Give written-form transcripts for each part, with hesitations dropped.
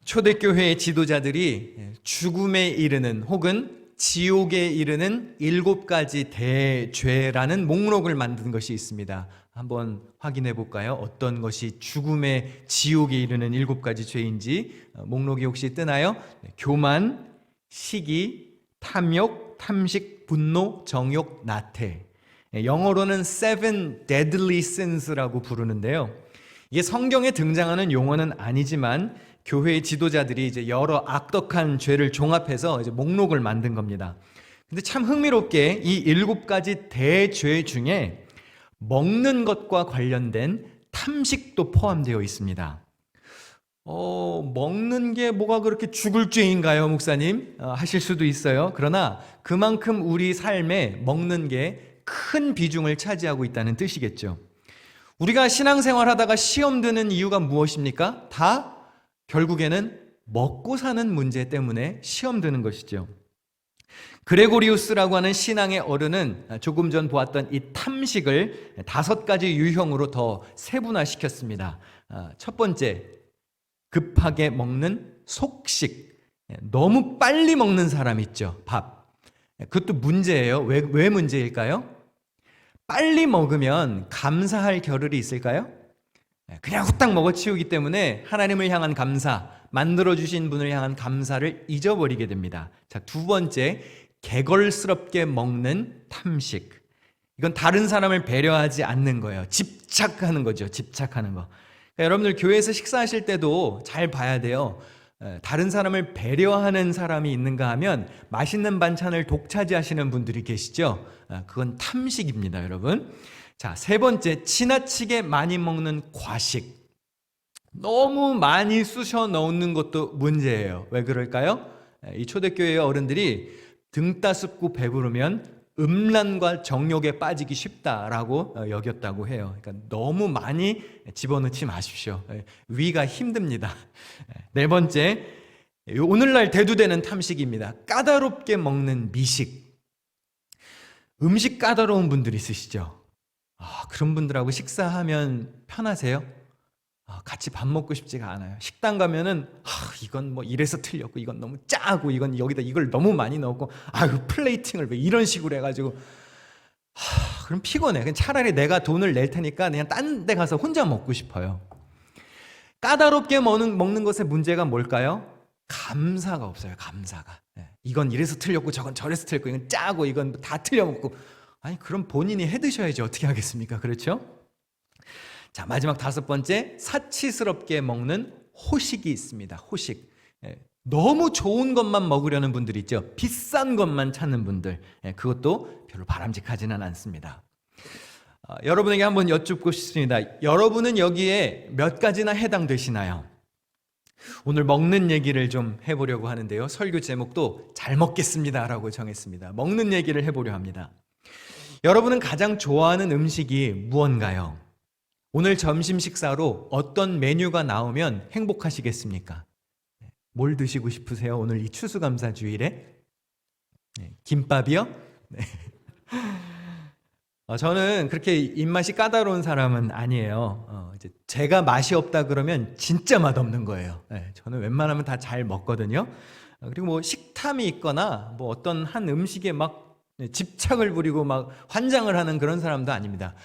초대교회의 지도자들이 죽음에 이르는 혹은 지옥에 이르는 7가지 대죄라는 목록을 만든 것이 있습니다. 한번 확인해 볼까요? 어떤 것이 죽음의 지옥에 이르는 7가지 죄인지 목록이 혹시 뜨나요? 교만, 시기, 탐욕, 탐식, 분노, 정욕, 나태. 영어로는 Seven Deadly Sins라고 부르는데요. 이게 성경에 등장하는 용어는 아니지만 교회의 지도자들이 이제 여러 악독한 죄를 종합해서 이제 목록을 만든 겁니다. 근데 참 흥미롭게 이 7가지 대죄 중에 먹는 것과 관련된 탐식도 포함되어 있습니다. 먹는 게 뭐가 그렇게 죽을 죄인가요, 목사님? 하실 수도 있어요. 그러나 그만큼 우리 삶에 먹는 게 큰 비중을 차지하고 있다는 뜻이겠죠. 우리가 신앙생활 하다가 시험 드는 이유가 무엇입니까? 다 결국에는 먹고 사는 문제 때문에 시험 드는 것이죠. 그레고리우스라고 하는 신앙의 어른은 조금 전 보았던 이 탐식을 5가지 유형으로 더 세분화시켰습니다. 첫 번째, 급하게 먹는 속식. 너무 빨리 먹는 사람 있죠, 밥. 그것도 문제예요. 왜 문제일까요? 빨리 먹으면 감사할 겨를이 있을까요? 그냥 후딱 먹어치우기 때문에 하나님을 향한 감사, 만들어주신 분을 향한 감사를 잊어버리게 됩니다. 자, 2번째, 개걸스럽게 먹는 탐식. 이건 다른 사람을 배려하지 않는 거예요. 집착하는 거죠. 집착하는 거. 그러니까 여러분들 교회에서 식사하실 때도 잘 봐야 돼요. 다른 사람을 배려하는 사람이 있는가 하면 맛있는 반찬을 독차지하시는 분들이 계시죠. 그건 탐식입니다, 여러분. 자, 3번째, 지나치게 많이 먹는 과식. 너무 많이 쑤셔 넣는 것도 문제예요. 왜 그럴까요? 이 초대교회의 어른들이 등 따숩고 배부르면 음란과 정욕에 빠지기 쉽다라고 여겼다고 해요. 그러니까 너무 많이 집어넣지 마십시오. 위가 힘듭니다. 4번째, 오늘날 대두되는 탐식입니다. 까다롭게 먹는 미식. 음식 까다로운 분들 있으시죠? 그런 분들하고 식사하면 편하세요? 같이 밥 먹고 싶지가 않아요. 식당 가면은 이건 뭐 이래서 틀렸고 이건 너무 짜고 이건 여기다 이걸 너무 많이 넣었고 플레이팅을 왜 이런 식으로 해가지고 그럼 피곤해. 그냥 차라리 내가 돈을 낼 테니까 그냥 딴 데 가서 혼자 먹고 싶어요. 까다롭게 먹는 것의 문제가 뭘까요? 감사가 없어요. 감사가. 이건 이래서 틀렸고 저건 저래서 틀렸고 이건 짜고 이건 다 틀려먹고 그럼 본인이 해 드셔야지 어떻게 하겠습니까? 그렇죠? 자, 마지막 5번째, 사치스럽게 먹는 호식이 있습니다. 호식. 너무 좋은 것만 먹으려는 분들 있죠. 비싼 것만 찾는 분들. 그것도 별로 바람직하지는 않습니다. 여러분에게 한번 여쭙고 싶습니다. 여러분은 여기에 몇 가지나 해당되시나요? 오늘 먹는 얘기를 좀 해보려고 하는데요. 설교 제목도 잘 먹겠습니다라고 정했습니다. 먹는 얘기를 해보려 합니다. 여러분은 가장 좋아하는 음식이 무언가요? 오늘 점심 식사로 어떤 메뉴가 나오면 행복하시겠습니까? 뭘 드시고 싶으세요? 오늘 이 추수감사주일에? 김밥이요? 네. 저는 그렇게 입맛이 까다로운 사람은 아니에요. 이제 제가 맛이 없다 그러면 진짜 맛없는 거예요. 저는 웬만하면 다 잘 먹거든요. 그리고 뭐 식탐이 있거나 뭐 어떤 한 음식에 막 집착을 부리고 막 환장을 하는 그런 사람도 아닙니다.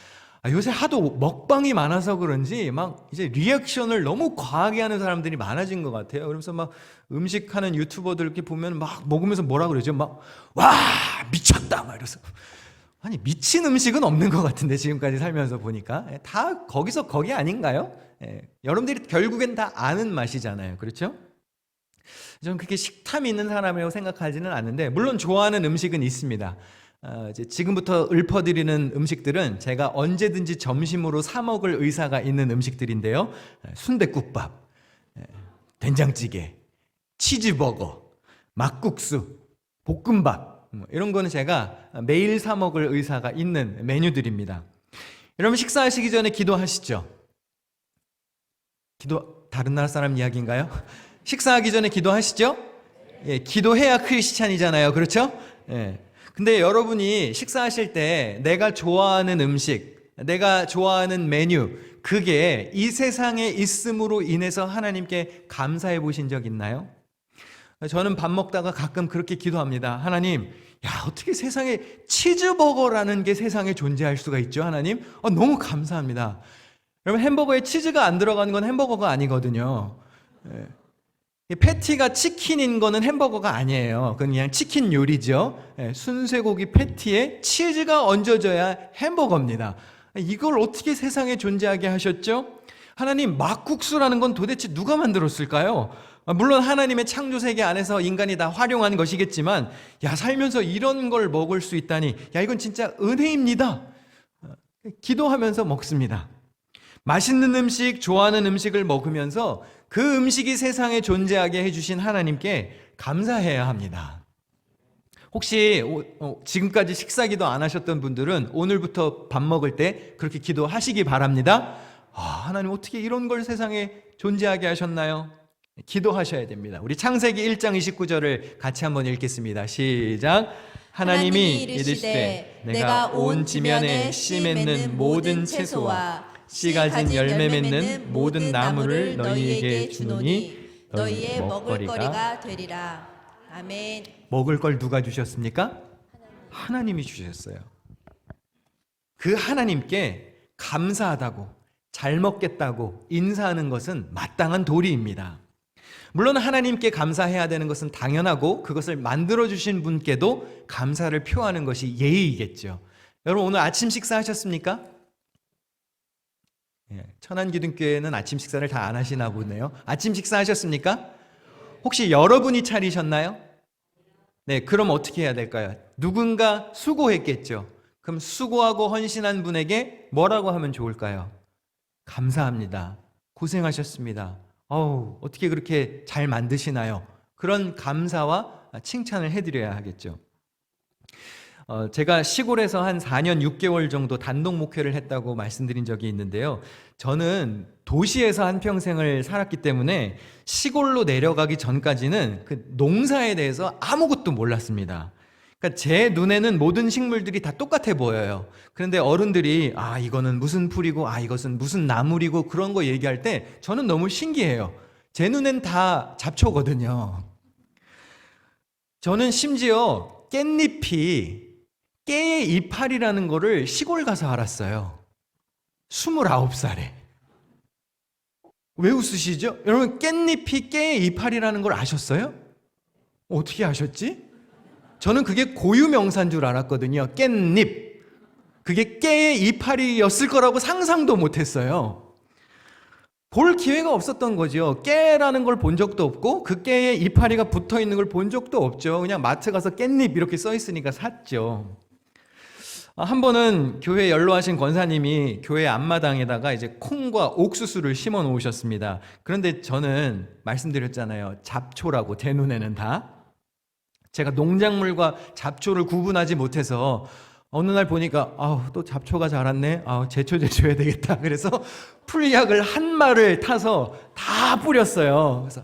요새 하도 먹방이 많아서 그런지 막 이제 리액션을 너무 과하게 하는 사람들이 많아진 것 같아요. 그러면서 막 음식하는 유튜버들 이렇게 보면 막 먹으면서 뭐라 그러죠? 막 와 미쳤다 막 이래서 미친 음식은 없는 것 같은데 지금까지 살면서 보니까 다 거기서 거기 아닌가요? 여러분들이 결국엔 다 아는 맛이잖아요. 그렇죠? 저는 그렇게 식탐이 있는 사람이라고 생각하지는 않는데 물론 좋아하는 음식은 있습니다. 이제 지금부터 읊어드리는 음식들은 제가 언제든지 점심으로 사 먹을 의사가 있는 음식들인데요. 순댓국밥, 된장찌개, 치즈버거, 막국수, 볶음밥 이런 거는 제가 매일 사 먹을 의사가 있는 메뉴들입니다. 여러분 식사하시기 전에 기도하시죠? 기도 다른 나라 사람 이야기인가요? 식사하기 전에 기도하시죠? 기도해야 크리스찬이잖아요. 그렇죠? 근데 여러분이 식사하실 때 내가 좋아하는 음식, 내가 좋아하는 메뉴, 그게 이 세상에 있음으로 인해서 하나님께 감사해 보신 적 있나요? 저는 밥 먹다가 가끔 그렇게 기도합니다. 하나님, 어떻게 세상에 치즈버거라는 게 세상에 존재할 수가 있죠, 하나님? 너무 감사합니다. 여러분, 햄버거에 치즈가 안 들어가는 건 햄버거가 아니거든요. 패티가 치킨인 거는 햄버거가 아니에요. 그건 그냥 치킨 요리죠. 순쇠고기 패티에 치즈가 얹어져야 햄버거입니다. 이걸 어떻게 세상에 존재하게 하셨죠? 하나님, 막국수라는 건 도대체 누가 만들었을까요? 물론 하나님의 창조 세계 안에서 인간이 다 활용한 것이겠지만, 살면서 이런 걸 먹을 수 있다니, 이건 진짜 은혜입니다. 기도하면서 먹습니다. 맛있는 음식, 좋아하는 음식을 먹으면서 그 음식이 세상에 존재하게 해주신 하나님께 감사해야 합니다. 혹시 지금까지 식사기도 안 하셨던 분들은 오늘부터 밥 먹을 때 그렇게 기도하시기 바랍니다. 하나님, 어떻게 이런 걸 세상에 존재하게 하셨나요? 기도하셔야 됩니다. 우리 창세기 1장 29절을 같이 한번 읽겠습니다. 시작. 하나님이 이르시되 내가 온 지면에 씨 맺는 모든 채소와 씨 가진 열매 맺는 모든 나무를 너희에게 주노니 너희의 먹을거리가 되리라. 아멘. 먹을 걸 누가 주셨습니까? 하나님이 주셨어요. 그 하나님께 감사하다고, 잘 먹겠다고 인사하는 것은 마땅한 도리입니다. 물론 하나님께 감사해야 되는 것은 당연하고, 그것을 만들어주신 분께도 감사를 표하는 것이 예의이겠죠. 여러분, 오늘 아침 식사하셨습니까? 천안기둥교회는 아침 식사를 다 안 하시나 보네요. 아침 식사하셨습니까? 혹시 여러분이 차리셨나요? 네, 그럼 어떻게 해야 될까요? 누군가 수고했겠죠. 그럼 수고하고 헌신한 분에게 뭐라고 하면 좋을까요? 감사합니다. 고생하셨습니다. 어떻게 그렇게 잘 만드시나요? 그런 감사와 칭찬을 해드려야 하겠죠. 제가 시골에서 한 4년 6개월 정도 단독 목회를 했다고 말씀드린 적이 있는데요. 저는 도시에서 한평생을 살았기 때문에 시골로 내려가기 전까지는 그 농사에 대해서 아무것도 몰랐습니다. 그러니까 제 눈에는 모든 식물들이 다 똑같아 보여요. 그런데 어른들이 이거는 무슨 풀이고 이것은 무슨 나물이고 그런 거 얘기할 때 저는 너무 신기해요. 제 눈엔 다 잡초거든요. 저는 심지어 깻잎이 깨의 이파리라는 거를 시골 가서 알았어요. 29살에. 왜 웃으시죠? 여러분, 깻잎이 깨의 이파리라는 걸 아셨어요? 어떻게 아셨지? 저는 그게 고유명사인 줄 알았거든요. 깻잎. 그게 깨의 이파리였을 거라고 상상도 못했어요. 볼 기회가 없었던 거죠. 깨라는 걸 본 적도 없고 그 깨에 이파리가 붙어 있는 걸 본 적도 없죠. 그냥 마트 가서 깻잎 이렇게 써 있으니까 샀죠. 한 번은 교회 연로하신 권사님이 교회 앞마당에다가 이제 콩과 옥수수를 심어 놓으셨습니다. 그런데 저는 말씀드렸잖아요. 잡초라고, 제 눈에는 다. 제가 농작물과 잡초를 구분하지 못해서 어느 날 보니까 또 잡초가 자랐네. 제초해야 되겠다. 그래서 풀약을 한 말을 타서 다 뿌렸어요. 그래서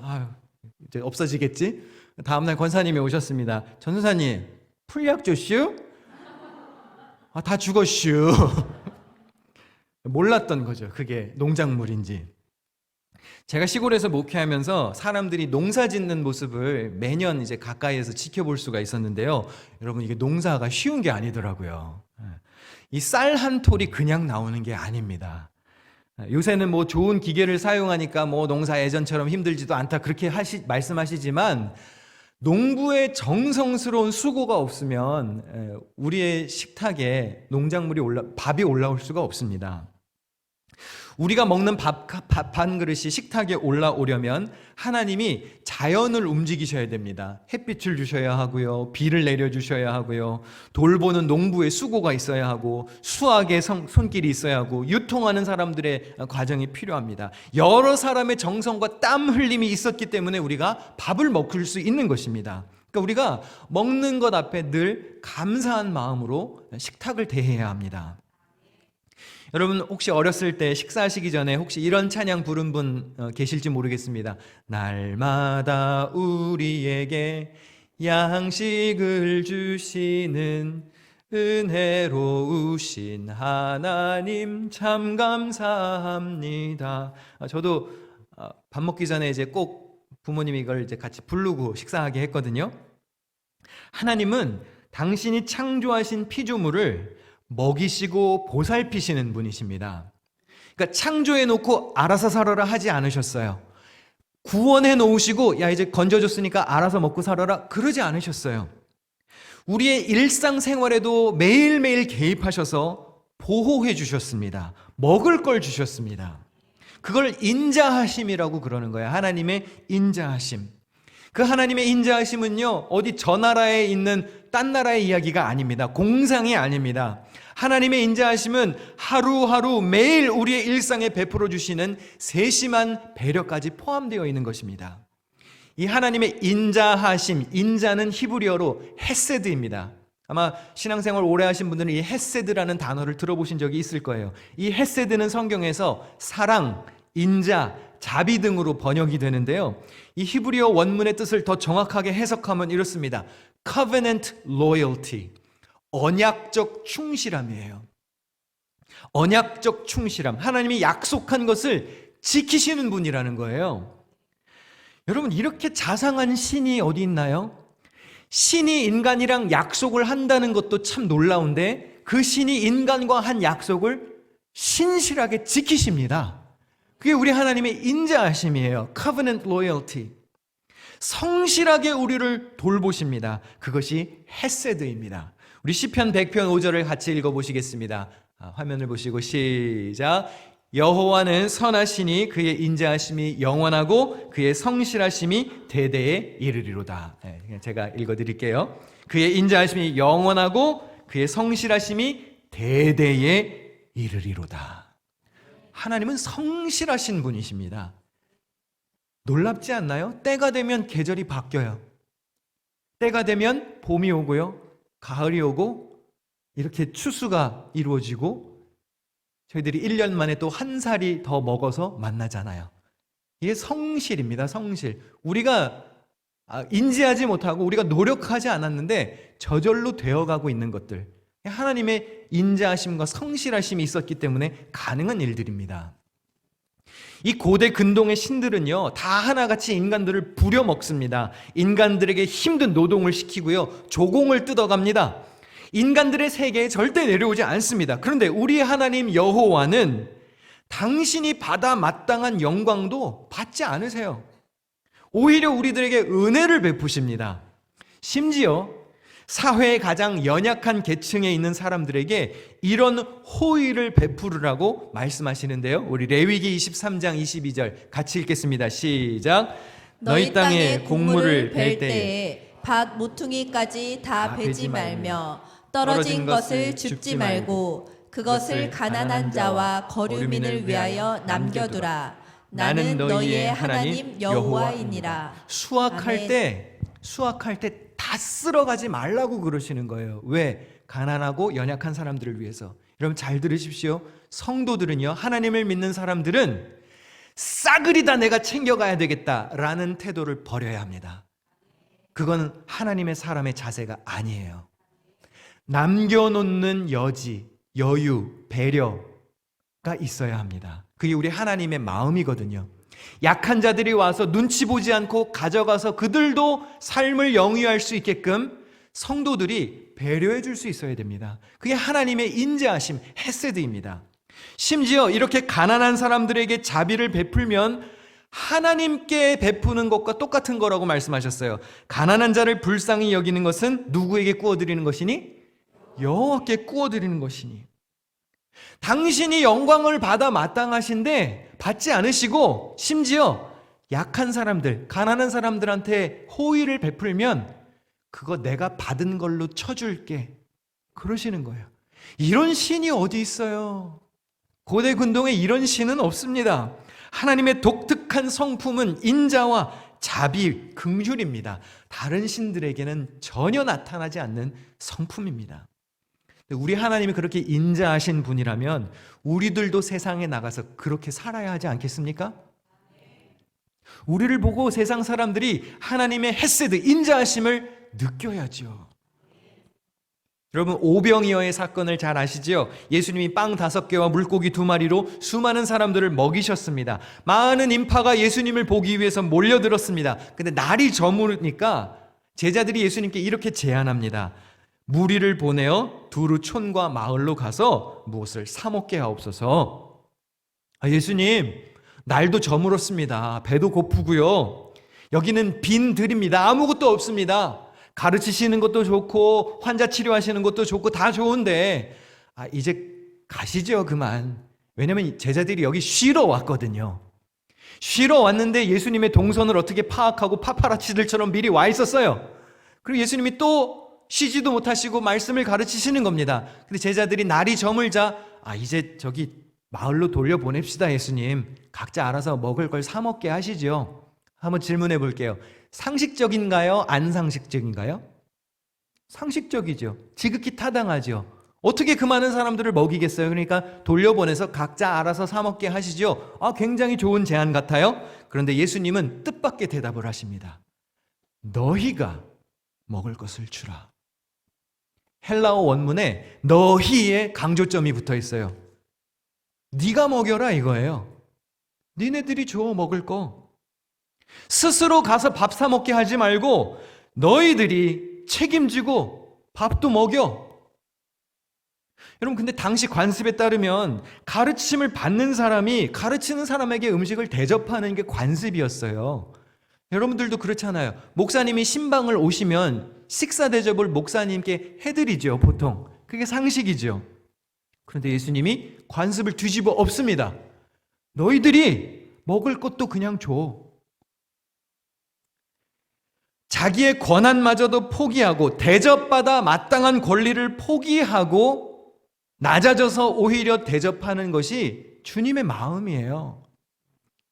이제 없어지겠지. 다음날 권사님이 오셨습니다. 전도사님, 풀약 줬슈? 다 죽었슈. 몰랐던 거죠. 그게 농작물인지. 제가 시골에서 목회하면서 사람들이 농사 짓는 모습을 매년 이제 가까이에서 지켜볼 수가 있었는데요. 여러분, 이게 농사가 쉬운 게 아니더라고요. 이 쌀 한 톨이 그냥 나오는 게 아닙니다. 요새는 뭐 좋은 기계를 사용하니까 뭐 농사 예전처럼 힘들지도 않다 그렇게 말씀하시지만, 농부의 정성스러운 수고가 없으면 우리의 식탁에 밥이 올라올 수가 없습니다. 우리가 먹는 밥 한 그릇이 식탁에 올라오려면 하나님이 자연을 움직이셔야 됩니다. 햇빛을 주셔야 하고요, 비를 내려주셔야 하고요, 돌보는 농부의 수고가 있어야 하고, 수학의 손길이 있어야 하고, 유통하는 사람들의 과정이 필요합니다. 여러 사람의 정성과 땀 흘림이 있었기 때문에 우리가 밥을 먹을 수 있는 것입니다. 그러니까 우리가 먹는 것 앞에 늘 감사한 마음으로 식탁을 대해야 합니다. 여러분, 혹시 어렸을 때 식사하시기 전에 혹시 이런 찬양 부른 분 계실지 모르겠습니다. 날마다 우리에게 양식을 주시는 은혜로우신 하나님 참 감사합니다. 저도 밥 먹기 전에 이제 꼭 부모님이 이걸 이제 같이 부르고 식사하게 했거든요. 하나님은 당신이 창조하신 피조물을 먹이시고 보살피시는 분이십니다. 그러니까 창조해 놓고 알아서 살아라 하지 않으셨어요. 구원해 놓으시고 야 이제 건져줬으니까 알아서 먹고 살아라 그러지 않으셨어요. 우리의 일상생활에도 매일매일 개입하셔서 보호해 주셨습니다. 먹을 걸 주셨습니다. 그걸 인자하심이라고 그러는 거예요. 하나님의 인자하심. 그 하나님의 인자하심은요, 어디 저 나라에 있는 딴 나라의 이야기가 아닙니다. 공상이 아닙니다. 하나님의 인자하심은 하루하루 매일 우리의 일상에 베풀어 주시는 세심한 배려까지 포함되어 있는 것입니다. 이 하나님의 인자하심, 인자는 히브리어로 헤세드입니다. 아마 신앙생활 오래 하신 분들은 이 헤세드라는 단어를 들어보신 적이 있을 거예요. 이 헤세드는 성경에서 사랑, 인자, 자비 등으로 번역이 되는데요. 이 히브리어 원문의 뜻을 더 정확하게 해석하면 이렇습니다. Covenant loyalty, 언약적 충실함이에요. 언약적 충실함, 하나님이 약속한 것을 지키시는 분이라는 거예요. 여러분, 이렇게 자상한 신이 어디 있나요? 신이 인간이랑 약속을 한다는 것도 참 놀라운데 그 신이 인간과 한 약속을 신실하게 지키십니다. 그게 우리 하나님의 인자하심이에요. Covenant loyalty. 성실하게 우리를 돌보십니다. 그것이 헤세드입니다. 우리 시편 100편 5절을 같이 읽어보시겠습니다. 화면을 보시고 시작. 여호와는 선하시니 그의 인자하심이 영원하고 그의 성실하심이 대대에 이르리로다. 제가 읽어드릴게요. 그의 인자하심이 영원하고 그의 성실하심이 대대에 이르리로다. 하나님은 성실하신 분이십니다. 놀랍지 않나요? 때가 되면 계절이 바뀌어요. 때가 되면 봄이 오고요, 가을이 오고 이렇게 추수가 이루어지고 저희들이 1년 만에 또 한 살이 더 먹어서 만나잖아요. 이게 성실입니다. 성실. 우리가 인지하지 못하고 우리가 노력하지 않았는데 저절로 되어가고 있는 것들, 하나님의 인자하심과 성실하심이 있었기 때문에 가능한 일들입니다. 이 고대 근동의 신들은요, 다 하나같이 인간들을 부려먹습니다. 인간들에게 힘든 노동을 시키고요, 조공을 뜯어갑니다. 인간들의 세계에 절대 내려오지 않습니다. 그런데 우리 하나님 여호와는 당신이 받아 마땅한 영광도 받지 않으세요. 오히려 우리들에게 은혜를 베푸십니다. 심지어 사회의 가장 연약한 계층에 있는 사람들에게 이런 호의를 베푸르라고 말씀하시는데요. 우리 레위기 23장 22절 같이 읽겠습니다. 시작. 너희 땅에 곡물을 벨 때에 밭 모퉁이까지 다 베지 말며 떨어진 것을 줍지 말고 그것을 가난한 자와 거류민을 위하여 남겨두라. 나는 너희의 하나님 여호와이니라. 수확할 때 다 쓸어가지 말라고 그러시는 거예요. 왜? 가난하고 연약한 사람들을 위해서. 여러분 잘 들으십시오. 성도들은요, 하나님을 믿는 사람들은 싸그리 다 내가 챙겨가야 되겠다라는 태도를 버려야 합니다. 그건 하나님의 사람의 자세가 아니에요. 남겨놓는 여지, 여유, 배려가 있어야 합니다. 그게 우리 하나님의 마음이거든요. 약한 자들이 와서 눈치 보지 않고 가져가서 그들도 삶을 영위할 수 있게끔 성도들이 배려해 줄 수 있어야 됩니다. 그게 하나님의 인자하심, 헤세드입니다. 심지어 이렇게 가난한 사람들에게 자비를 베풀면 하나님께 베푸는 것과 똑같은 거라고 말씀하셨어요. 가난한 자를 불쌍히 여기는 것은 누구에게 구워드리는 것이니? 여호와께 구워드리는 것이니. 당신이 영광을 받아 마땅하신데 받지 않으시고 심지어 약한 사람들, 가난한 사람들한테 호의를 베풀면 그거 내가 받은 걸로 쳐줄게 그러시는 거예요. 이런 신이 어디 있어요? 고대 근동에 이런 신은 없습니다. 하나님의 독특한 성품은 인자와 자비, 긍휼입니다. 다른 신들에게는 전혀 나타나지 않는 성품입니다. 우리 하나님이 그렇게 인자하신 분이라면 우리들도 세상에 나가서 그렇게 살아야 하지 않겠습니까? 우리를 보고 세상 사람들이 하나님의 헤세드, 인자하심을 느껴야죠. 여러분 오병이어의 사건을 잘 아시죠? 예수님이 빵 5개와 물고기 2마리로 수많은 사람들을 먹이셨습니다. 많은 인파가 예수님을 보기 위해서 몰려들었습니다. 근데 날이 저무니까 제자들이 예수님께 이렇게 제안합니다. 무리를 보내어 두루 촌과 마을로 가서 무엇을 사 먹게 하옵소서. 예수님, 날도 저물었습니다. 배도 고프고요. 여기는 빈 들입니다. 아무것도 없습니다. 가르치시는 것도 좋고 환자 치료하시는 것도 좋고 다 좋은데 이제 가시죠, 그만. 왜냐면 제자들이 여기 쉬러 왔거든요. 쉬러 왔는데 예수님의 동선을 어떻게 파악하고 파파라치들처럼 미리 와 있었어요. 그리고 예수님이 또 쉬지도 못하시고 말씀을 가르치시는 겁니다. 근데 제자들이 날이 저물자 이제 저기 마을로 돌려보냅시다, 예수님. 각자 알아서 먹을 걸 사 먹게 하시죠. 한번 질문해 볼게요. 상식적인가요? 안 상식적인가요? 상식적이죠. 지극히 타당하죠. 어떻게 그 많은 사람들을 먹이겠어요? 그러니까 돌려보내서 각자 알아서 사 먹게 하시죠. 굉장히 좋은 제안 같아요. 그런데 예수님은 뜻밖의 대답을 하십니다. 너희가 먹을 것을 주라. 헬라어 원문에 너희의 강조점이 붙어 있어요. 네가 먹여라 이거예요. 니네들이 줘 먹을 거. 스스로 가서 밥 사 먹게 하지 말고 너희들이 책임지고 밥도 먹여. 여러분 근데 당시 관습에 따르면 가르침을 받는 사람이 가르치는 사람에게 음식을 대접하는 게 관습이었어요. 여러분들도 그렇잖아요. 목사님이 신방을 오시면 식사 대접을 목사님께 해드리죠, 보통. 그게 상식이죠. 그런데 예수님이 관습을 뒤집어 엎습니다. 너희들이 먹을 것도 그냥 줘. 자기의 권한마저도 포기하고 대접받아 마땅한 권리를 포기하고 낮아져서 오히려 대접하는 것이 주님의 마음이에요.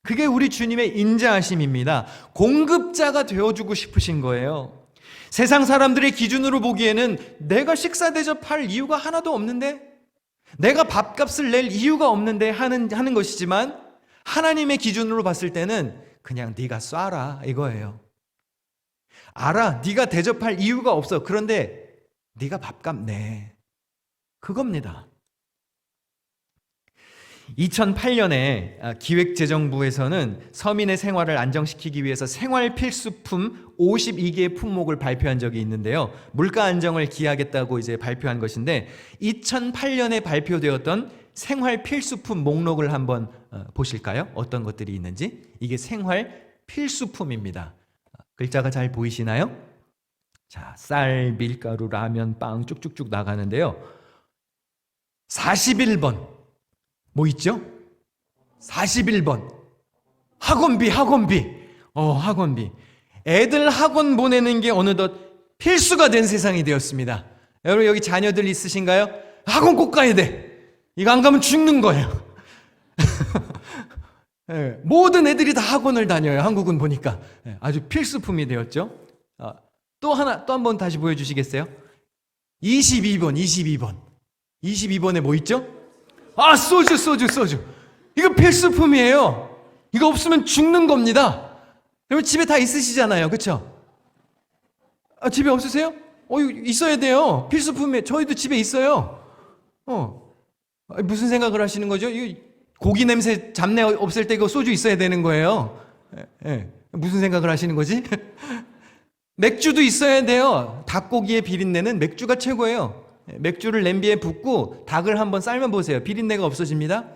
그게 우리 주님의 인자하심입니다. 공급자가 되어주고 싶으신 거예요. 세상 사람들의 기준으로 보기에는 내가 식사 대접할 이유가 하나도 없는데, 내가 밥값을 낼 이유가 없는데 하는 것이지만 하나님의 기준으로 봤을 때는 그냥 네가 쏴라 이거예요. 알아, 네가 대접할 이유가 없어. 그런데 네가 밥값 내. 그겁니다. 2008년에 기획재정부에서는 서민의 생활을 안정시키기 위해서 생활 필수품 52개의 품목을 발표한 적이 있는데요. 물가 안정을 기하겠다고 이제 발표한 것인데 2008년에 발표되었던 생활 필수품 목록을 한번 보실까요? 어떤 것들이 있는지. 이게 생활 필수품입니다. 글자가 잘 보이시나요? 자, 쌀, 밀가루, 라면, 빵 쭉쭉쭉 나가는데요. 41번 뭐 있죠? 41번 학원비. 학원비. 애들 학원 보내는 게 어느덧 필수가 된 세상이 되었습니다. 여러분 여기 자녀들 있으신가요? 학원 꼭 가야 돼. 이거 안 가면 죽는 거예요. 네, 모든 애들이 다 학원을 다녀요. 한국은 보니까 아주 필수품이 되었죠. 또 한 번 다시 보여주시겠어요? 22번에 뭐 있죠? 소주. 이거 필수품이에요. 이거 없으면 죽는 겁니다. 여러분 집에 다 있으시잖아요, 그렇죠? 집에 없으세요? 있어야 돼요. 필수품에 저희도 집에 있어요. 무슨 생각을 하시는 거죠? 고기 냄새 잡내 없앨 때 이거 소주 있어야 되는 거예요. 무슨 생각을 하시는 거지? 맥주도 있어야 돼요. 닭고기의 비린내는 맥주가 최고예요. 맥주를 냄비에 붓고 닭을 한번 삶아 보세요. 비린내가 없어집니다.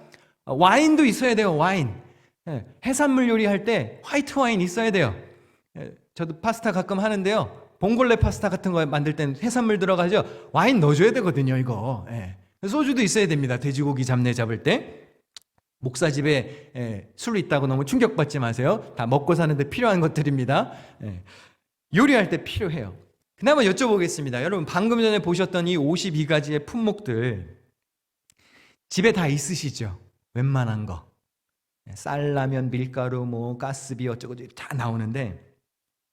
와인도 있어야 돼요. 와인. 해산물 요리할 때 화이트 와인 있어야 돼요. 저도 파스타 가끔 하는데요. 봉골레 파스타 같은 거 만들 땐 해산물 들어가죠. 와인 넣어줘야 되거든요, 이거. 소주도 있어야 됩니다. 돼지고기 잡내 잡을 때. 목사 집에 술 있다고 너무 충격받지 마세요. 다 먹고 사는데 필요한 것들입니다. 요리할 때 필요해요. 그나마 여쭤보겠습니다. 여러분 방금 전에 보셨던 이 52가지의 품목들 집에 다 있으시죠? 웬만한 거. 쌀라면, 밀가루, 가스비 어쩌고 다 나오는데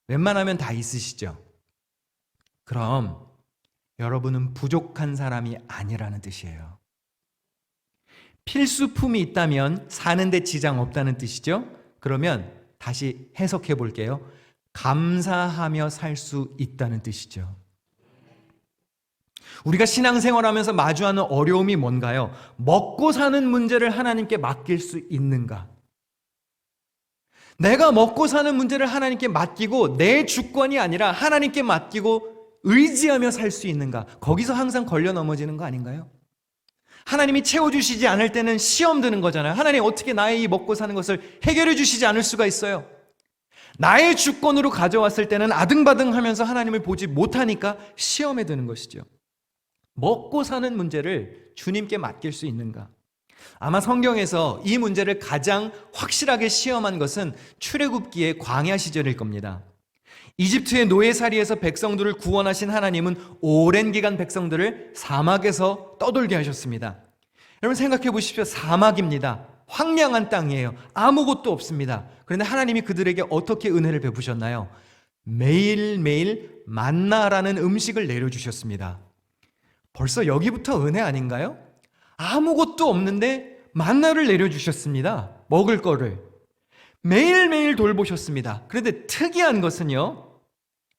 웬만하면 다 있으시죠? 그럼 여러분은 부족한 사람이 아니라는 뜻이에요. 필수품이 있다면 사는데 지장 없다는 뜻이죠? 그러면 다시 해석해 볼게요. 감사하며 살 수 있다는 뜻이죠. 우리가 신앙생활하면서 마주하는 어려움이 뭔가요? 먹고 사는 문제를 하나님께 맡길 수 있는가? 내가 먹고 사는 문제를 하나님께 맡기고 내 주권이 아니라 하나님께 맡기고 의지하며 살 수 있는가? 거기서 항상 걸려 넘어지는 거 아닌가요? 하나님이 채워주시지 않을 때는 시험 드는 거잖아요. 하나님 어떻게 나의 이 먹고 사는 것을 해결해 주시지 않을 수가 있어요? 나의 주권으로 가져왔을 때는 아등바등하면서 하나님을 보지 못하니까 시험에 드는 것이죠. 먹고 사는 문제를 주님께 맡길 수 있는가? 아마 성경에서 이 문제를 가장 확실하게 시험한 것은 출애굽기의 광야 시절일 겁니다. 이집트의 노예살이에서 백성들을 구원하신 하나님은 오랜 기간 백성들을 사막에서 떠돌게 하셨습니다. 여러분 생각해 보십시오. 사막입니다. 황량한 땅이에요. 아무것도 없습니다. 그런데 하나님이 그들에게 어떻게 은혜를 베푸셨나요? 매일매일 만나라는 음식을 내려주셨습니다. 벌써 여기부터 은혜 아닌가요? 아무것도 없는데 만나를 내려주셨습니다. 먹을 거를. 매일매일 돌보셨습니다. 그런데 특이한 것은요,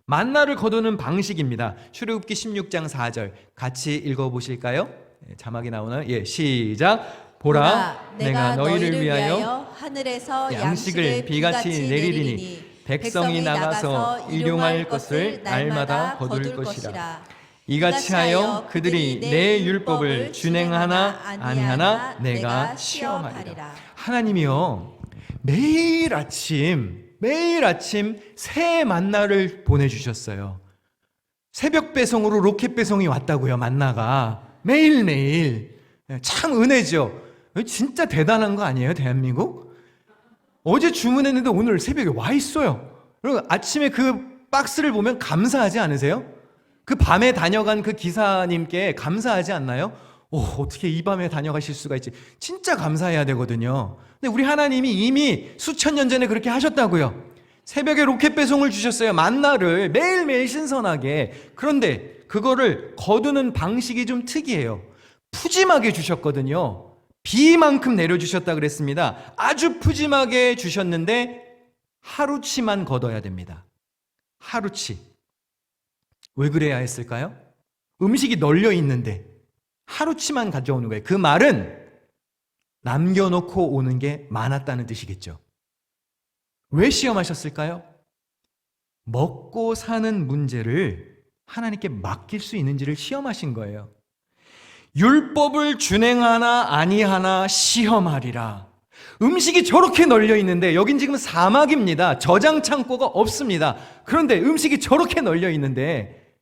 만나를 거두는 방식입니다. 출애굽기 16장 4절 같이 읽어보실까요? 자막이 나오나요? 시작. 보라, 내가 너희를 위하여 하늘에서 양식을 비같이 내리리니 백성이 나가서 일용할 것을 날마다 거둘 것이라. 이같이 하여 그들이 내 율법을 준행하나 아니하나 내가 시험하리라. 하나님이요, 매일 아침 새 만나를 보내주셨어요. 새벽 배송으로 로켓 배송이 왔다고요. 만나가 매일매일. 참 은혜죠. 진짜 대단한 거 아니에요, 대한민국? 어제 주문했는데 오늘 새벽에 와 있어요. 그리고 아침에 그 박스를 보면 감사하지 않으세요? 그 밤에 다녀간 그 기사님께 감사하지 않나요? 어떻게 이 밤에 다녀가실 수가 있지? 진짜 감사해야 되거든요. 근데 우리 하나님이 이미 수천 년 전에 그렇게 하셨다고요. 새벽에 로켓 배송을 주셨어요. 만나를 매일매일 신선하게. 그런데 그거를 거두는 방식이 좀 특이해요. 푸짐하게 주셨거든요. 비만큼 내려주셨다 그랬습니다. 아주 푸짐하게 주셨는데 하루치만 거둬야 됩니다. 하루치. 왜 그래야 했을까요? 음식이 널려 있는데 하루치만 가져오는 거예요. 그 말은 남겨놓고 오는 게 많았다는 뜻이겠죠. 왜 시험하셨을까요? 먹고 사는 문제를 하나님께 맡길 수 있는지를 시험하신 거예요. 율법을 준행하나 아니하나 시험하리라. 음식이 저렇게 널려 있는데 여긴 지금 사막입니다. 저장 창고가 없습니다. 그런데 음식이 저렇게 널려 있는데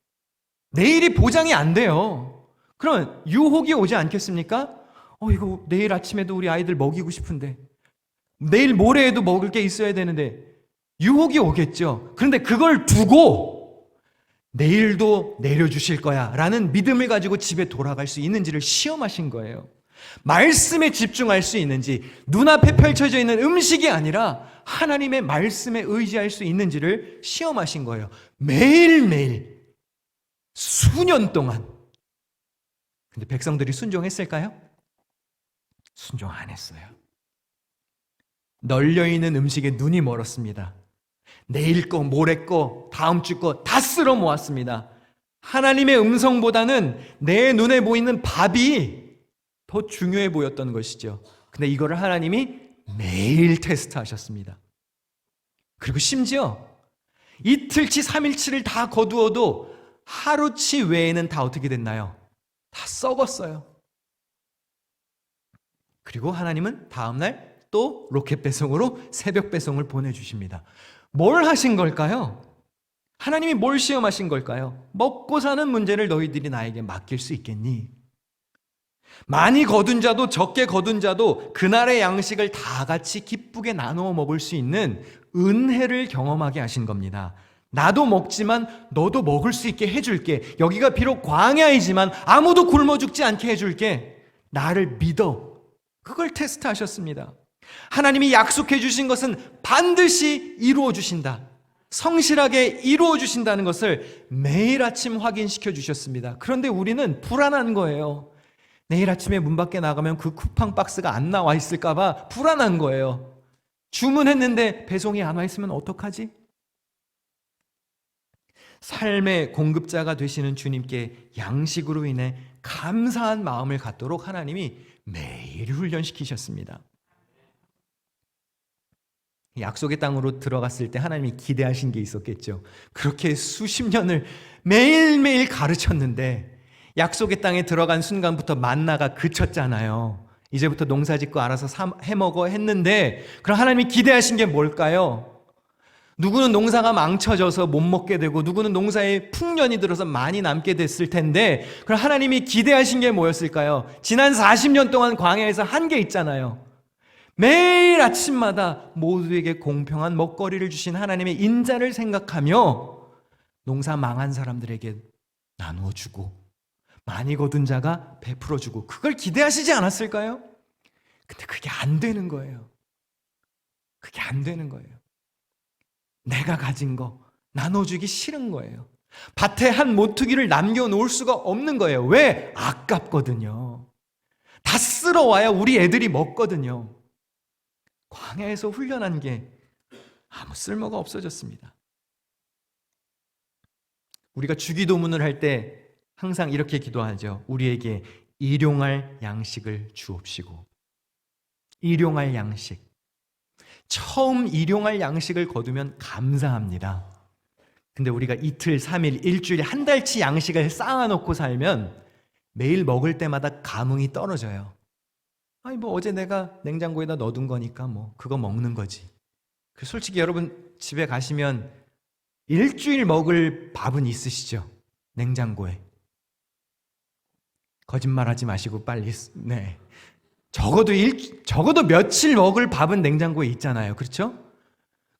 내일이 보장이 안 돼요. 그럼 유혹이 오지 않겠습니까? 이거 내일 아침에도 우리 아이들 먹이고 싶은데, 내일 모레에도 먹을 게 있어야 되는데 유혹이 오겠죠. 그런데 그걸 두고 내일도 내려주실 거야 라는 믿음을 가지고 집에 돌아갈 수 있는지를 시험하신 거예요. 말씀에 집중할 수 있는지, 눈앞에 펼쳐져 있는 음식이 아니라 하나님의 말씀에 의지할 수 있는지를 시험하신 거예요. 매일매일 수년 동안. 근데 백성들이 순종했을까요? 순종 안 했어요. 널려있는 음식에 눈이 멀었습니다. 내일 거, 모레 거, 다음 주 거 다 쓸어 모았습니다. 하나님의 음성보다는 내 눈에 보이는 밥이 더 중요해 보였던 것이죠. 근데 이거를 하나님이 매일 테스트하셨습니다. 그리고 심지어 이틀치, 3일치를 다 거두어도 하루치 외에는 다 어떻게 됐나요? 다 썩었어요. 그리고 하나님은 다음날 또 로켓 배송으로 새벽 배송을 보내주십니다. 뭘 하신 걸까요? 하나님이 뭘 시험하신 걸까요? 먹고 사는 문제를 너희들이 나에게 맡길 수 있겠니? 많이 거둔 자도 적게 거둔 자도 그날의 양식을 다 같이 기쁘게 나누어 먹을 수 있는 은혜를 경험하게 하신 겁니다. 나도 먹지만 너도 먹을 수 있게 해줄게. 여기가 비록 광야이지만 아무도 굶어 죽지 않게 해줄게. 나를 믿어. 그걸 테스트하셨습니다. 하나님이 약속해 주신 것은 반드시 이루어 주신다. 성실하게 이루어 주신다는 것을 매일 아침 확인시켜 주셨습니다. 그런데 우리는 불안한 거예요. 내일 아침에 문 밖에 나가면 그 쿠팡 박스가 안 나와 있을까 봐 불안한 거예요. 주문했는데 배송이 안 와 있으면 어떡하지? 삶의 공급자가 되시는 주님께 양식으로 인해 감사한 마음을 갖도록 하나님이 매일 훈련시키셨습니다. 약속의 땅으로 들어갔을 때 하나님이 기대하신 게 있었겠죠. 그렇게 수십 년을 매일매일 가르쳤는데 약속의 땅에 들어간 순간부터 만나가 그쳤잖아요. 이제부터 농사짓고 알아서 해먹어 했는데 그럼 하나님이 기대하신 게 뭘까요? 누구는 농사가 망쳐져서 못 먹게 되고 누구는 농사에 풍년이 들어서 많이 남게 됐을 텐데 그럼 하나님이 기대하신 게 뭐였을까요? 지난 40년 동안 광야에서 한 게 있잖아요. 매일 아침마다 모두에게 공평한 먹거리를 주신 하나님의 인자를 생각하며 농사 망한 사람들에게 나누어 주고 많이 거둔 자가 베풀어 주고 그걸 기대하시지 않았을까요? 근데 그게 안 되는 거예요. 그게 안 되는 거예요. 내가 가진 거 나눠주기 싫은 거예요. 밭에 한 모퉁이를 남겨놓을 수가 없는 거예요. 왜? 아깝거든요. 다 쓸어와야 우리 애들이 먹거든요. 광야에서 훈련한 게 아무 쓸모가 없어졌습니다. 우리가 주기도문을 할 때 항상 이렇게 기도하죠. 우리에게 일용할 양식을 주옵시고. 일용할 양식. 처음 일용할 양식을 거두면 감사합니다. 근데 우리가 이틀, 3일, 일주일, 한 달치 양식을 쌓아놓고 살면 매일 먹을 때마다 감흥이 떨어져요. 아니 뭐 어제 내가 냉장고에다 넣어둔 거니까 뭐 그거 먹는 거지. 솔직히 여러분 집에 가시면 일주일 먹을 밥은 있으시죠? 냉장고에. 거짓말하지 마시고 빨리. 네. 적어도 며칠 먹을 밥은 냉장고에 있잖아요. 그렇죠?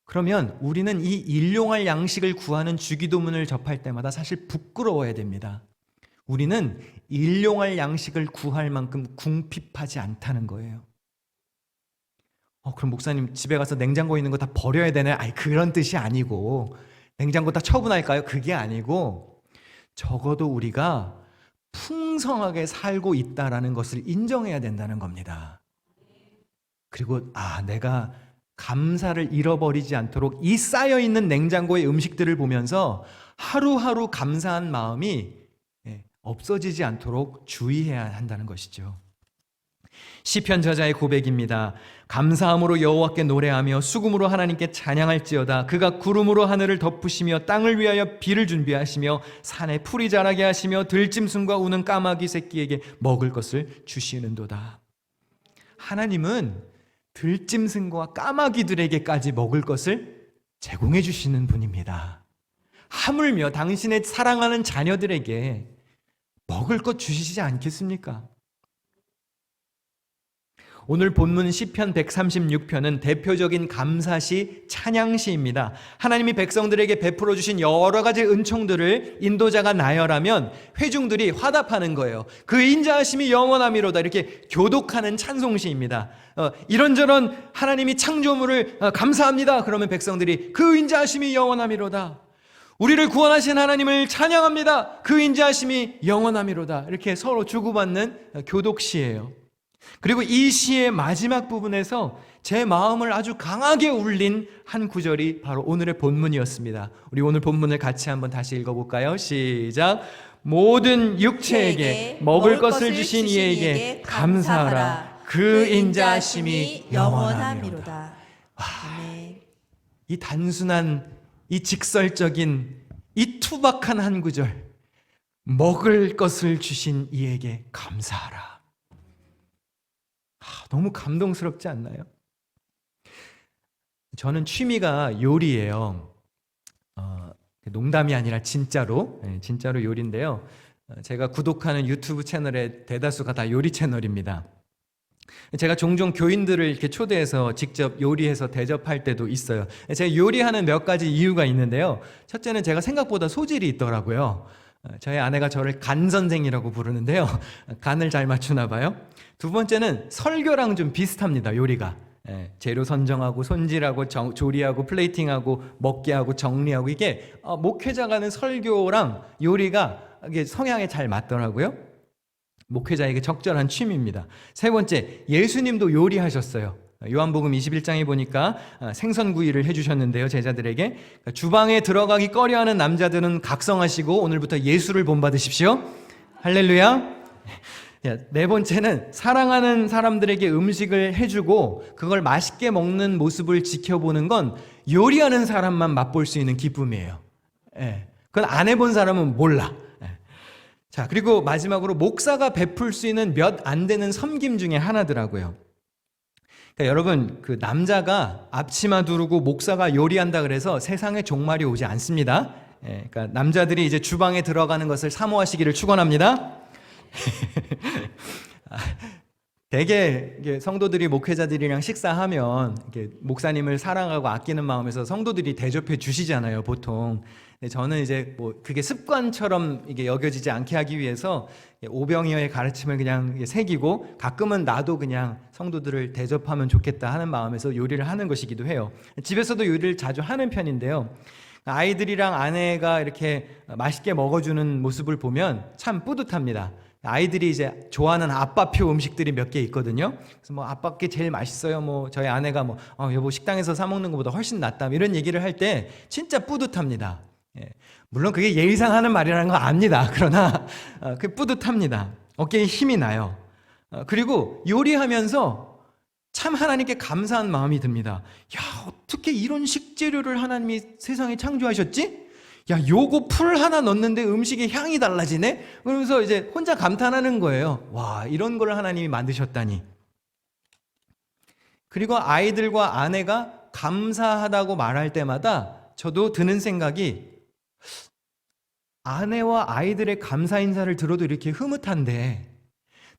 그러면 우리는 이 일용할 양식을 구하는 주기도문을 접할 때마다 사실 부끄러워야 됩니다. 우리는 일용할 양식을 구할 만큼 궁핍하지 않다는 거예요. 그럼 목사님 집에 가서 냉장고에 있는 거 다 버려야 되나요? 아니 그런 뜻이 아니고 냉장고 다 처분할까요? 그게 아니고 적어도 우리가 풍성하게 살고 있다라는 것을 인정해야 된다는 겁니다. 그리고 내가 감사를 잃어버리지 않도록 이 쌓여있는 냉장고의 음식들을 보면서 하루하루 감사한 마음이 없어지지 않도록 주의해야 한다는 것이죠. 시편 저자의 고백입니다. 감사함으로 여호와께 노래하며 수금으로 하나님께 찬양할지어다. 그가 구름으로 하늘을 덮으시며 땅을 위하여 비를 준비하시며 산에 풀이 자라게 하시며 들짐승과 우는 까마귀 새끼에게 먹을 것을 주시는도다. 하나님은 들짐승과 까마귀들에게까지 먹을 것을 제공해 주시는 분입니다. 하물며 당신의 사랑하는 자녀들에게 먹을 것 주시지 않겠습니까? 오늘 본문 시편 136편은 대표적인 감사시, 찬양시입니다. 하나님이 백성들에게 베풀어 주신 여러 가지 은총들을 인도자가 나열하면 회중들이 화답하는 거예요. 그 인자하심이 영원하미로다. 이렇게 교독하는 찬송시입니다. 이런저런 하나님이 창조물을 감사합니다. 그러면 백성들이 그 인자하심이 영원하미로다. 우리를 구원하신 하나님을 찬양합니다. 그 인자하심이 영원하미로다. 이렇게 서로 주고받는 교독시예요. 그리고 이 시의 마지막 부분에서 제 마음을 아주 강하게 울린 한 구절이 바로 오늘의 본문이었습니다. 우리 오늘 본문을 같이 한번 다시 읽어볼까요? 시작. 모든 육체에게 먹을 것을 주신 이에게 감사하라. 그 인자하심이 영원하미로다. 이 단순한, 이 직설적인, 이 투박한 한 구절. 먹을 것을 주신 이에게 감사하라. 너무 감동스럽지 않나요? 저는 취미가 요리예요. 농담이 아니라 진짜로 요리인데요. 제가 구독하는 유튜브 채널의 대다수가 다 요리 채널입니다. 제가 종종 교인들을 이렇게 초대해서 직접 요리해서 대접할 때도 있어요. 제가 요리하는 몇 가지 이유가 있는데요. 첫째는 제가 생각보다 소질이 있더라고요. 저희 아내가 저를 간 선생이라고 부르는데요. 간을 잘 맞추나 봐요. 두 번째는 설교랑 좀 비슷합니다. 요리가. 재료 선정하고 손질하고 조리하고 플레이팅하고 먹게 하고 정리하고 이게 목회자가 하는 설교랑 요리가 이게 성향에 잘 맞더라고요. 목회자에게 적절한 취미입니다. 세 번째, 예수님도 요리하셨어요. 요한복음 21장에 보니까 생선구이를 해주셨는데요, 제자들에게. 주방에 들어가기 꺼려하는 남자들은 각성하시고 오늘부터 예수를 본받으십시오. 할렐루야. 네 번째는 사랑하는 사람들에게 음식을 해주고 그걸 맛있게 먹는 모습을 지켜보는 건 요리하는 사람만 맛볼 수 있는 기쁨이에요. 그건 안 해본 사람은 몰라. 자, 그리고 마지막으로 목사가 베풀 수 있는 몇 안 되는 섬김 중에 하나더라고요. 그러니까 여러분, 그 남자가 앞치마 두르고 목사가 요리한다 그래서 세상에 종말이 오지 않습니다. 그러니까 남자들이 이제 주방에 들어가는 것을 사모하시기를 축원합니다. 대개 성도들이 목회자들이랑 식사하면 목사님을 사랑하고 아끼는 마음에서 성도들이 대접해 주시잖아요, 보통. 근데 저는 이제 뭐 그게 습관처럼 이게 여겨지지 않게 하기 위해서 오병이어의 가르침을 그냥 새기고 가끔은 나도 그냥 성도들을 대접하면 좋겠다 하는 마음에서 요리를 하는 것이기도 해요. 집에서도 요리를 자주 하는 편인데요. 아이들이랑 아내가 이렇게 맛있게 먹어주는 모습을 보면 참 뿌듯합니다. 아이들이 이제 좋아하는 아빠표 음식들이 몇 개 있거든요. 그래서 뭐 아빠께 제일 맛있어요. 뭐 저희 아내가 뭐 여보 식당에서 사 먹는 것보다 훨씬 낫다 이런 얘기를 할 때 진짜 뿌듯합니다. 물론 그게 예의상 하는 말이라는 거 압니다. 그러나 그게 뿌듯합니다. 어깨에 힘이 나요. 그리고 요리하면서 참 하나님께 감사한 마음이 듭니다. 야, 어떻게 이런 식재료를 하나님이 세상에 창조하셨지? 야, 요거 풀 하나 넣는데 음식의 향이 달라지네? 그러면서 이제 혼자 감탄하는 거예요. 와, 이런 걸 하나님이 만드셨다니. 그리고 아이들과 아내가 감사하다고 말할 때마다 저도 드는 생각이 아내와 아이들의 감사 인사를 들어도 이렇게 흐뭇한데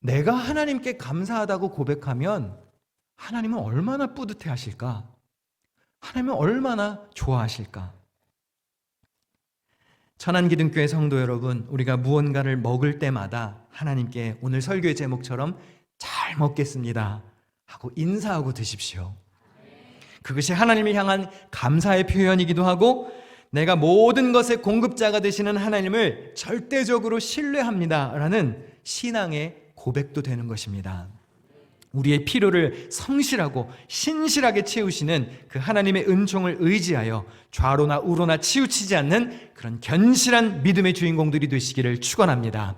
내가 하나님께 감사하다고 고백하면 하나님은 얼마나 뿌듯해 하실까? 하나님은 얼마나 좋아하실까? 천안기둥교회 성도 여러분, 우리가 무언가를 먹을 때마다 하나님께 오늘 설교의 제목처럼 잘 먹겠습니다 하고 인사하고 드십시오. 그것이 하나님을 향한 감사의 표현이기도 하고 내가 모든 것의 공급자가 되시는 하나님을 절대적으로 신뢰합니다 라는 신앙의 고백도 되는 것입니다. 우리의 필요를 성실하고 신실하게 채우시는 그 하나님의 은총을 의지하여 좌로나 우로나 치우치지 않는 그런 견실한 믿음의 주인공들이 되시기를 축원합니다.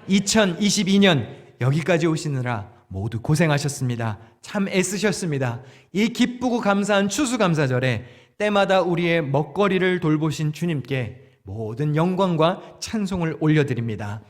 2022년 여기까지 오시느라 모두 고생하셨습니다. 참 애쓰셨습니다. 이 기쁘고 감사한 추수감사절에 때마다 우리의 먹거리를 돌보신 주님께 모든 영광과 찬송을 올려드립니다.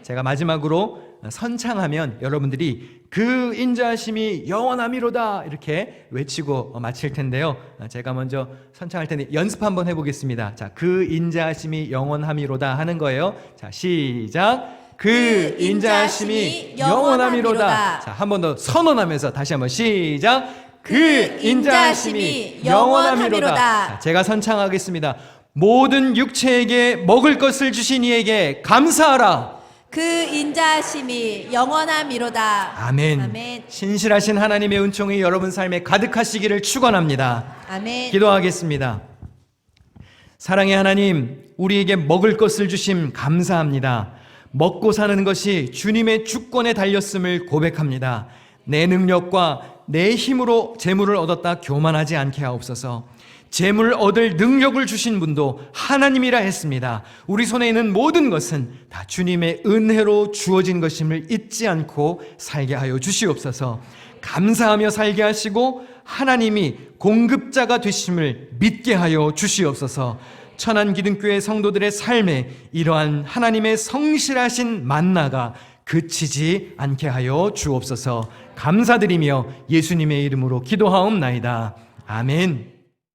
제가 마지막으로 선창하면 여러분들이 그 인자하심이 영원함이로다 이렇게 외치고 마칠 텐데요. 제가 먼저 선창할 텐데 연습 한번 해보겠습니다. 자, 그 인자하심이 영원함이로다 하는 거예요. 자, 시작. 그 인자하심이 영원함이로다. 자, 한 번 더 선언하면서 다시 한번 시작. 그 인자하심이 영원함이로다. 자, 제가 선창하겠습니다. 모든 육체에게 먹을 것을 주신 이에게 감사하라. 그 인자하심이 영원함이로다. 아멘. 아멘. 신실하신 하나님의 은총이 여러분 삶에 가득하시기를 축원합니다. 아멘. 기도하겠습니다. 사랑의 하나님, 우리에게 먹을 것을 주심 감사합니다. 먹고 사는 것이 주님의 주권에 달렸음을 고백합니다. 내 능력과 내 힘으로 재물을 얻었다 교만하지 않게 하옵소서. 재물 얻을 능력을 주신 분도 하나님이라 했습니다. 우리 손에 있는 모든 것은 다 주님의 은혜로 주어진 것임을 잊지 않고 살게 하여 주시옵소서. 감사하며 살게 하시고 하나님이 공급자가 되심을 믿게 하여 주시옵소서. 천안기둥교회 성도들의 삶에 이러한 하나님의 성실하신 만나가 그치지 않게 하여 주옵소서. 감사드리며 예수님의 이름으로 기도하옵나이다. 아멘.